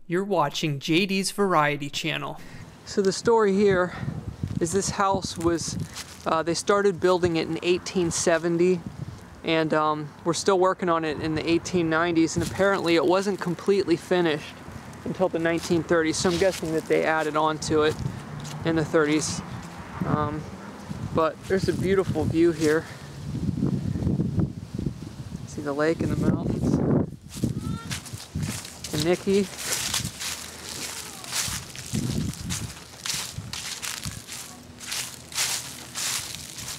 You're watching JD's Variety Channel. So the story here is this house was, they started building it in 1870, and we're still working on it in the 1890s, and apparently it wasn't completely finished until the 1930s, so I'm guessing that they added on to it in the 30s. But there's a beautiful view here. See the lake and the mountains. And Nikki.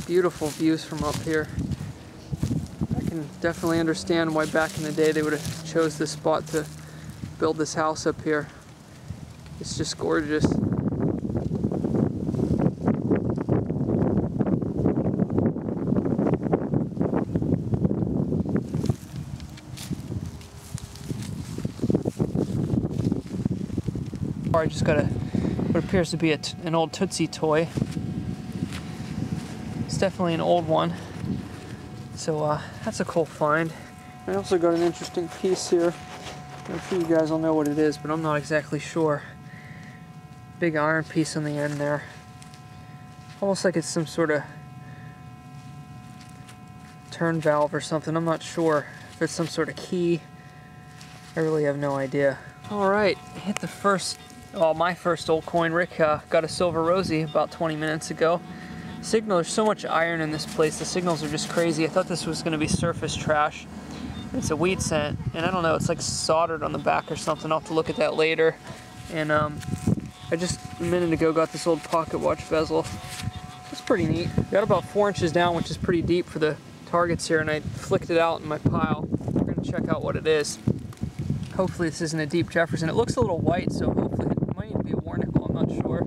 Beautiful views from up here. I can definitely understand why back in the day they would have chose this spot to build this house up here. It's just gorgeous. I just got what appears to be an old Tootsie toy. It's definitely an old one. So that's a cool find. I also got an interesting piece here. I'm sure you guys will know what it is, but I'm not exactly sure. Big iron piece on the end there. Almost like it's some sort of turn valve or something. I'm not sure if it's some sort of key. I really have no idea. Alright, hit the first, well, my first old coin. Rick got a silver rosy about 20 minutes ago. There's so much iron in this place, the signals are just crazy. I thought this was going to be surface trash. It's a weed scent, and I don't know, it's like soldered on the back or something. I'll have to look at that later. And I just a minute ago got this old pocket watch bezel. It's pretty neat. Got about 4 inches down, which is pretty deep for the targets here, and I flicked it out in my pile. We're going to check out what it is. Hopefully this isn't a deep Jefferson. It looks a little white, so hopefully it might even be a Warnickel, I'm not sure.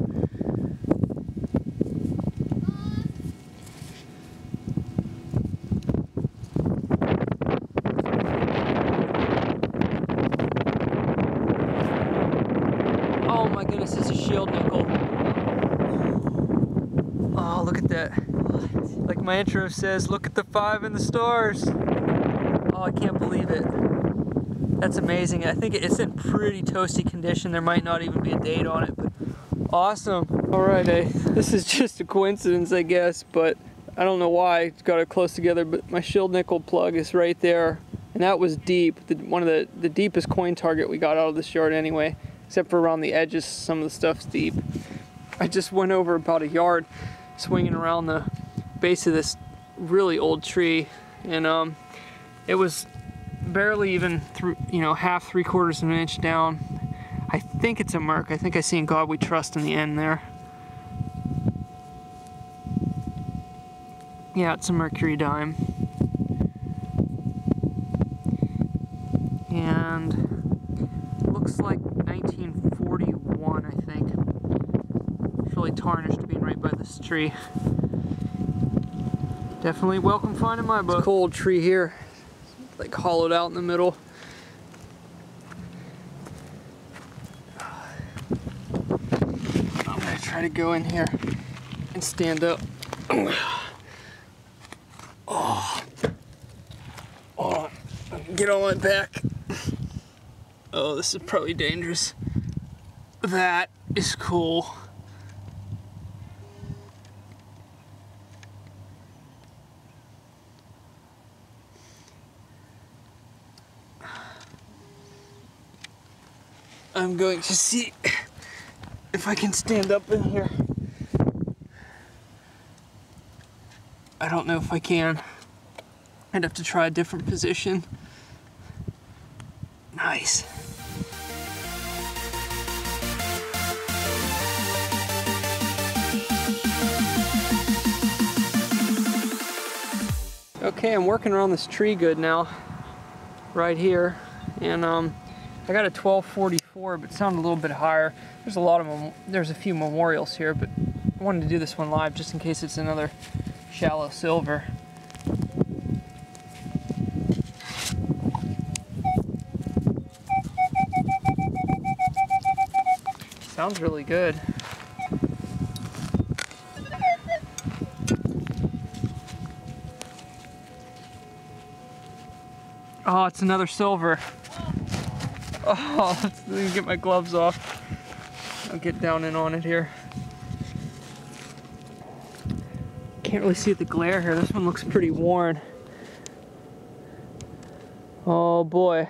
Oh my goodness, it's a shield nickel. Oh, look at that. Like my intro says, look at the 5 and the stars. Oh, I can't believe it. That's amazing. I think it's in pretty toasty condition. There might not even be a date on it, but awesome. Alright, this is just a coincidence, I guess, but I don't know why it's got it close together, but my shield nickel plug is right there, and that was deep. One of the deepest coin target we got out of this yard anyway, except for around the edges, some of the stuff's deep. I just went over about a yard, swinging around the base of this really old tree, and it was barely even through, half, 3/4 of an inch down. I think it's a Merc. I think I seen God We Trust in the end there. Yeah, it's a Mercury dime. And looks like 1941, I think. It's really tarnished being right by this tree. Definitely welcome find in my book. It's a cool old tree here. Like hollowed out in the middle. I'm gonna try to go in here and stand up. Oh, get on my back. Oh, this is probably dangerous. That is cool. I'm going to see if I can stand up in here. I don't know if I can. I'd have to try a different position. Nice. Okay, I'm working around this tree good now, right here, and I got a 1244, but it sounded a little bit higher. There's a lot of them. There's a few memorials here, but I wanted to do this one live just in case it's another shallow silver. Sounds really good. Oh, it's another silver. Oh, let me get my gloves off. I'll get down in on it here. Can't really see the glare here. This one looks pretty worn. Oh boy.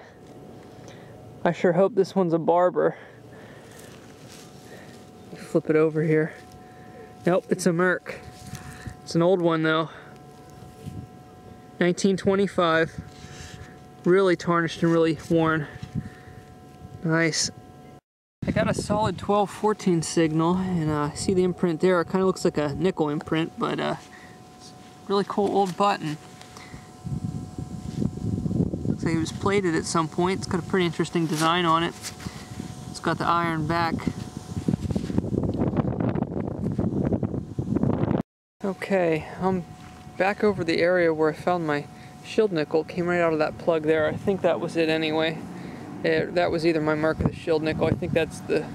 I sure hope this one's a barber. Flip it over here. Nope, it's a Merc. It's an old one though. 1925. Really tarnished and really worn. Nice. I got a solid 12-14 signal, and I see the imprint there. It kind of looks like a nickel imprint, but it's a really cool old button. Looks like it was plated at some point. It's got a pretty interesting design on it. It's got the iron back. Okay, I'm back over the area where I found my shield nickel. Came right out of that plug there. I think that was it anyway. That was either my Merc or the shield nickel. I think that's the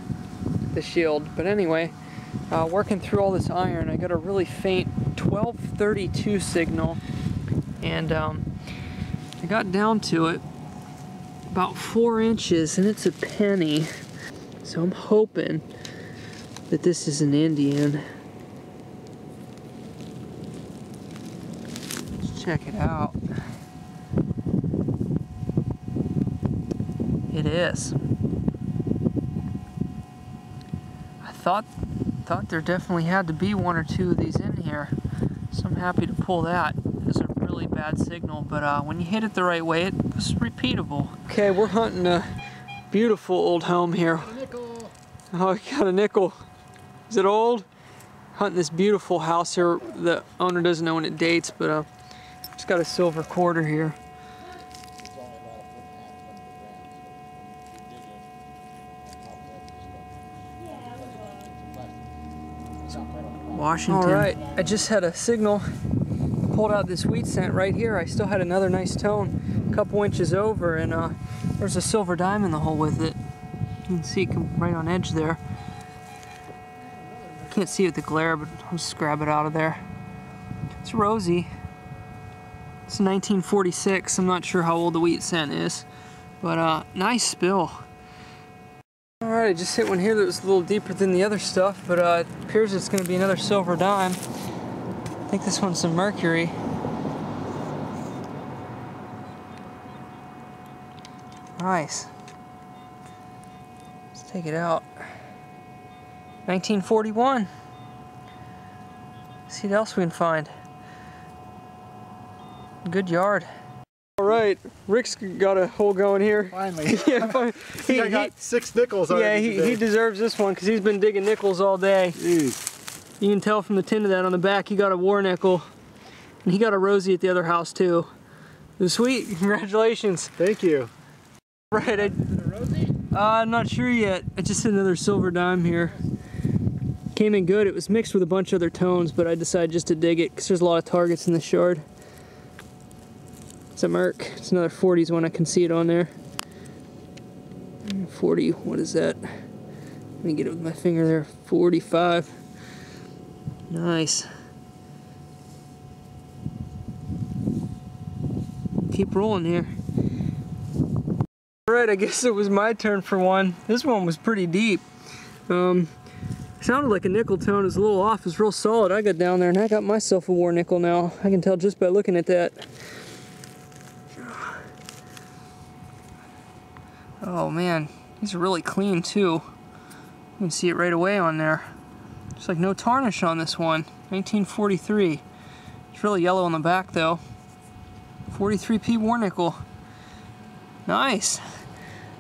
shield. But anyway, working through all this iron, I got a really faint 1232 signal, and I got down to it about 4 inches, and it's a penny. So I'm hoping that this is an Indian. Let's check it out. It is. I thought there definitely had to be 1 or 2 of these in here, so I'm happy to pull that. It's a really bad signal, but when you hit it the right way, it was repeatable. Okay, we're hunting a beautiful old home here. Nickel. Oh, I got a nickel. Is it old? Hunting this beautiful house here. The owner doesn't know when it dates, but just got a silver quarter here. Washington. All right, I just had a signal. Pulled out this wheat cent right here. I still had another nice tone, a couple inches over, and there's a silver dime in the hole with it. You can see it come right on edge there. Can't see it with the glare, but I'll just grab it out of there. It's rosy. It's 1946. I'm not sure how old the wheat cent is, but nice spill. Alright, I just hit one here that was a little deeper than the other stuff, but it appears it's going to be another silver dime. I think this one's some mercury. Nice. Let's take it out. 1941. See what else we can find. Good yard. All right, Rick's got a hole going here. Finally. Yeah, finally. I got 6 nickels already. Yeah, he deserves this one because he's been digging nickels all day. Jeez. You can tell from the tin of that on the back, he got a war nickel. And he got a Rosie at the other house too. It was sweet, congratulations. Thank you. Right, A Rosie? I'm not sure yet. I just hit another silver dime here. Came in good. It was mixed with a bunch of other tones, but I decided just to dig it because there's a lot of targets in the shard. It's a Merc. It's another 40s one. I can see it on there. 40, what is that? Let me get it with my finger there. 45. Nice. Keep rolling here. Alright, I guess it was my turn for one. This one was pretty deep. Sounded like a nickel tone. It was a little off. It was real solid. I got down there and I got myself a war nickel now. I can tell just by looking at that. Oh man, these are really clean too. You can see it right away on there. Just like no tarnish on this one. 1943. It's really yellow on the back though. 43p war nickel. Nice.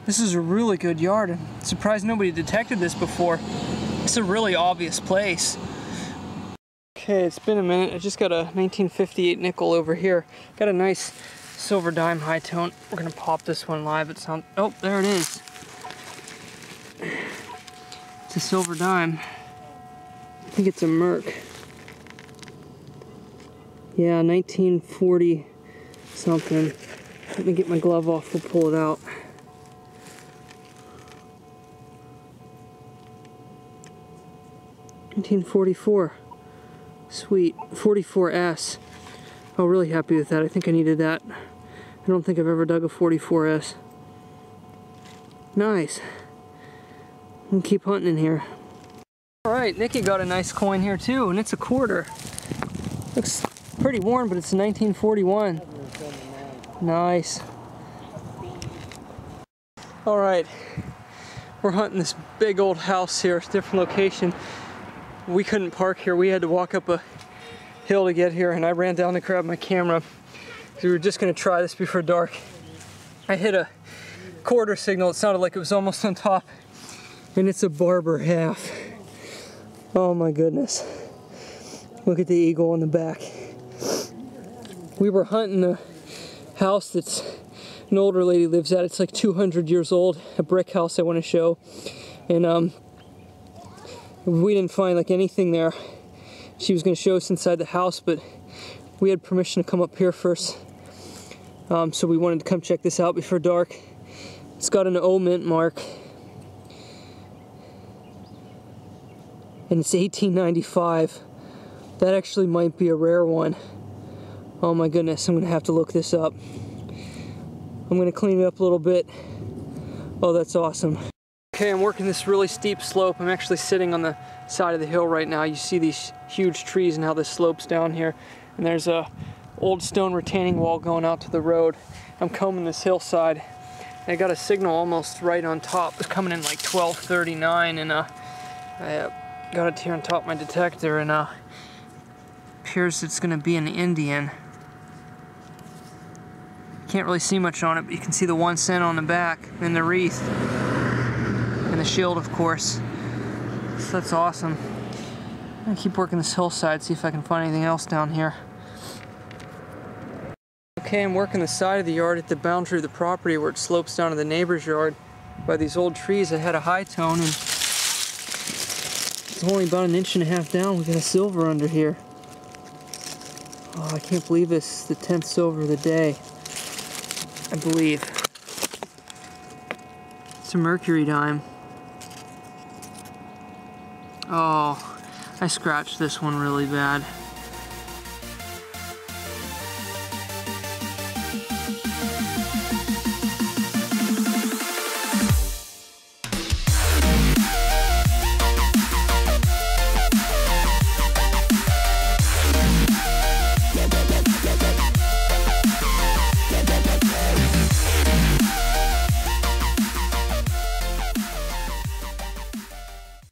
This is a really good yard. I'm surprised nobody detected this before. It's a really obvious place. Okay, it's been a minute. I just got a 1958 nickel over here. Got a nice silver dime high tone. We're gonna pop this one live. It sounds, oh, there it is. It's a silver dime. I think it's a Merc. Yeah, 1940 something. Let me get my glove off, we'll pull it out. $1944. Sweet. 44S. Oh, really happy with that. I think I needed that. I don't think I've ever dug a 44S. Nice. And keep hunting in here. Alright, Nikki got a nice coin here too, and it's a quarter. Looks pretty worn, but it's a 1941. Nice. Alright, we're hunting this big old house here, different location. We couldn't park here, we had to walk up a hill to get here, and I ran down to grab my camera. We were just gonna try this before dark. I hit a quarter signal, it sounded like it was almost on top, and it's a barber half. Oh my goodness. Look at the eagle on the back. We were hunting a house that's an older lady lives at. It's like 200 years old, a brick house I want to show. And we didn't find like anything there. She was going to show us inside the house, but we had permission to come up here first. So we wanted to come check this out before dark. It's got an O mint mark. And it's 1895. That actually might be a rare one. Oh my goodness, I'm gonna have to look this up. I'm gonna clean it up a little bit. Oh, that's awesome. Okay, I'm working this really steep slope. I'm actually sitting on the side of the hill right now. You see these huge trees and how this slopes down here. And there's a old stone retaining wall going out to the road. I'm combing this hillside. And I got a signal almost right on top. It's coming in like 1239, and I got it here on top of my detector, and appears it's gonna be an Indian. Can't really see much on it, but you can see the 1 cent on the back, and the wreath, and the shield, of course. So that's awesome. I'm gonna keep working this hillside, see if I can find anything else down here. Okay, I'm working the side of the yard at the boundary of the property where it slopes down to the neighbor's yard by these old trees that had a high tone, and it's only about 1.5 inches down. We got a silver under here. Oh, I can't believe this. The 10th silver of the day, I believe. It's a mercury dime. Oh, I scratched this one really bad.